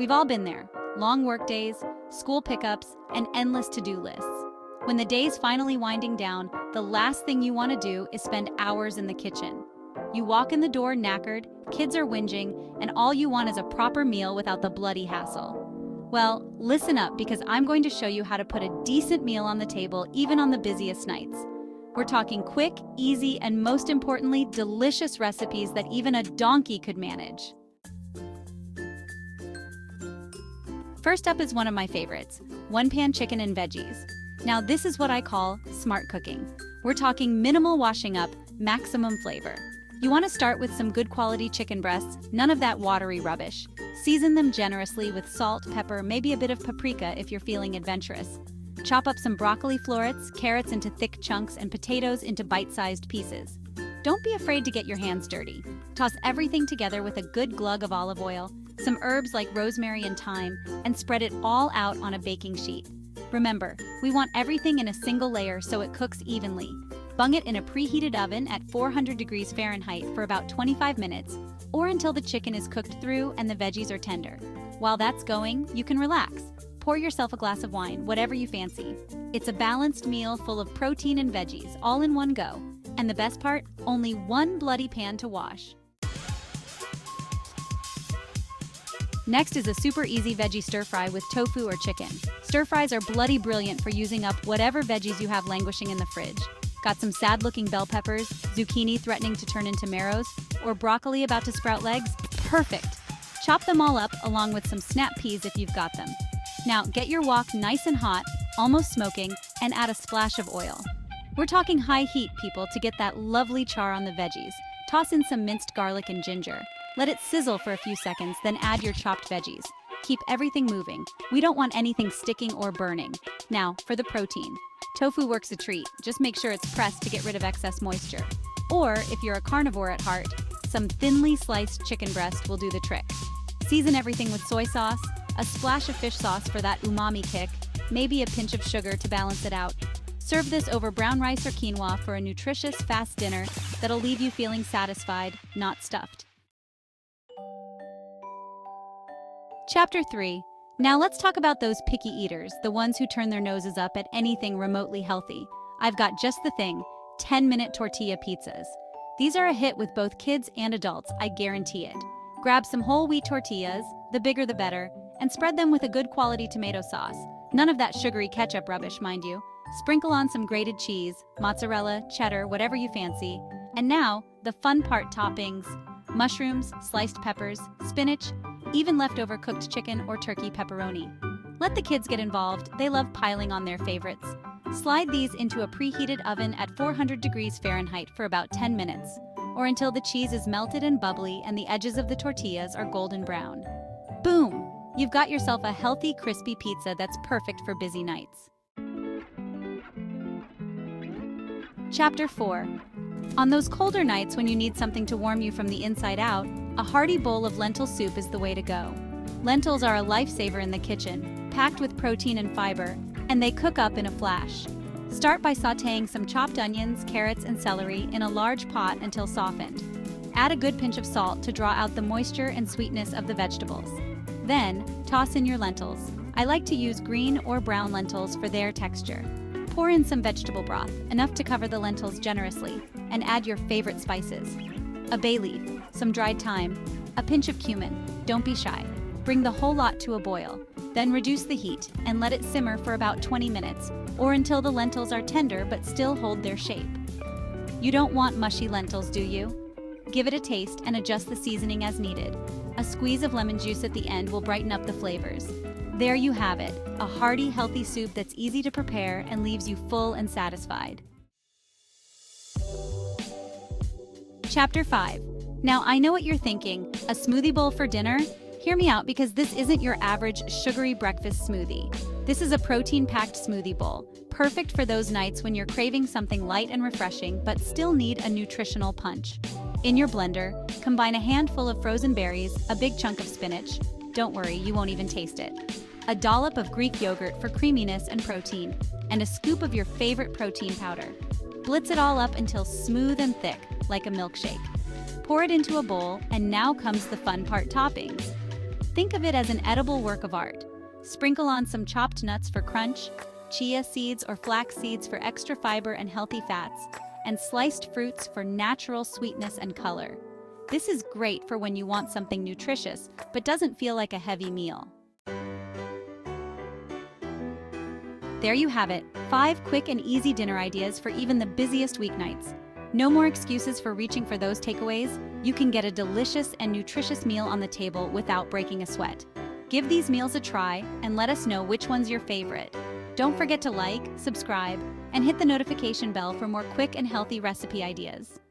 We've all been there. Long work days, school pickups, and endless to-do lists. When the day's finally winding down, the last thing you want to do is spend hours in the kitchen. You walk in the door knackered, kids are whinging, and all you want is a proper meal without the bloody hassle. Well, listen up because I'm going to show you how to put a decent meal on the table even on the busiest nights. We're talking quick, easy, and most importantly, delicious recipes that even a donkey could manage. First up is one of my favorites, one-pan chicken and veggies. Now this is what I call smart cooking. We're talking minimal washing up, maximum flavor. You want to start with some good quality chicken breasts, none of that watery rubbish. Season them generously with salt, pepper, maybe a bit of paprika if you're feeling adventurous. Chop up some broccoli florets, carrots into thick chunks, and potatoes into bite-sized pieces. Don't be afraid to get your hands dirty. Toss everything together with a good glug of olive oil, some herbs like rosemary and thyme, and spread it all out on a baking sheet. Remember, we want everything in a single layer so it cooks evenly. Bung it in a preheated oven at 400 degrees Fahrenheit for about 25 minutes, or until the chicken is cooked through and the veggies are tender. While that's going, you can relax. Pour yourself a glass of wine, whatever you fancy. It's a balanced meal full of protein and veggies, all in one go. And the best part, only one bloody pan to wash. Next is a super easy veggie stir-fry with tofu or chicken. Stir-fries are bloody brilliant for using up whatever veggies you have languishing in the fridge. Got some sad-looking bell peppers, zucchini threatening to turn into marrows, or broccoli about to sprout legs? Perfect! Chop them all up along with some snap peas if you've got them. Now get your wok nice and hot, almost smoking, and add a splash of oil. We're talking high heat, people, to get that lovely char on the veggies. Toss in some minced garlic and ginger. Let it sizzle for a few seconds, then add your chopped veggies. Keep everything moving. We don't want anything sticking or burning. Now, for the protein. Tofu works a treat. Just make sure it's pressed to get rid of excess moisture. Or, if you're a carnivore at heart, some thinly sliced chicken breast will do the trick. Season everything with soy sauce, a splash of fish sauce for that umami kick, maybe a pinch of sugar to balance it out. Serve this over brown rice or quinoa for a nutritious, fast dinner that'll leave you feeling satisfied, not stuffed. Chapter 3. Now let's talk about those picky eaters, the ones who turn their noses up at anything remotely healthy. I've got just the thing, 10-minute tortilla pizzas. These are a hit with both kids and adults, I guarantee it. Grab some whole wheat tortillas, the bigger the better, and spread them with a good quality tomato sauce. None of that sugary ketchup rubbish, mind you. Sprinkle on some grated cheese, mozzarella, cheddar, whatever you fancy. And now, the fun part: toppings. Mushrooms, sliced peppers, spinach, even leftover cooked chicken or turkey pepperoni. Let the kids get involved, they love piling on their favorites. Slide these into a preheated oven at 400 degrees Fahrenheit for about 10 minutes, or until the cheese is melted and bubbly and the edges of the tortillas are golden brown. Boom! You've got yourself a healthy, crispy pizza that's perfect for busy nights. Chapter 4. On those colder nights when you need something to warm you from the inside out, a hearty bowl of lentil soup is the way to go. Lentils are a lifesaver in the kitchen, packed with protein and fiber, and they cook up in a flash. Start by sautéing some chopped onions, carrots, and celery in a large pot until softened. Add a good pinch of salt to draw out the moisture and sweetness of the vegetables. Then, toss in your lentils. I like to use green or brown lentils for their texture. Pour in some vegetable broth, enough to cover the lentils generously, and add your favorite spices. A bay leaf, some dried thyme, a pinch of cumin. Don't be shy. Bring the whole lot to a boil. Then reduce the heat and let it simmer for about 20 minutes, or until the lentils are tender but still hold their shape. You don't want mushy lentils, do you? Give it a taste and adjust the seasoning as needed. A squeeze of lemon juice at the end will brighten up the flavors. There you have it, a hearty, healthy soup that's easy to prepare and leaves you full and satisfied. Chapter 5. Now I know what you're thinking, a smoothie bowl for dinner? Hear me out, because this isn't your average sugary breakfast smoothie. This is a protein-packed smoothie bowl, perfect for those nights when you're craving something light and refreshing but still need a nutritional punch. In your blender, combine a handful of frozen berries, a big chunk of spinach. Don't worry, you won't even taste it. A dollop of Greek yogurt for creaminess and protein, and a scoop of your favorite protein powder. Blitz it all up until smooth and thick, like a milkshake. Pour it into a bowl, and now comes the fun part: toppings. Think of it as an edible work of art. Sprinkle on some chopped nuts for crunch, chia seeds or flax seeds for extra fiber and healthy fats, and sliced fruits for natural sweetness and color. This is great for when you want something nutritious, but doesn't feel like a heavy meal. There you have it, 5 quick and easy dinner ideas for even the busiest weeknights. No more excuses for reaching for those takeaways. You can get a delicious and nutritious meal on the table without breaking a sweat. Give these meals a try and let us know which one's your favorite. Don't forget to like, subscribe, and hit the notification bell for more quick and healthy recipe ideas.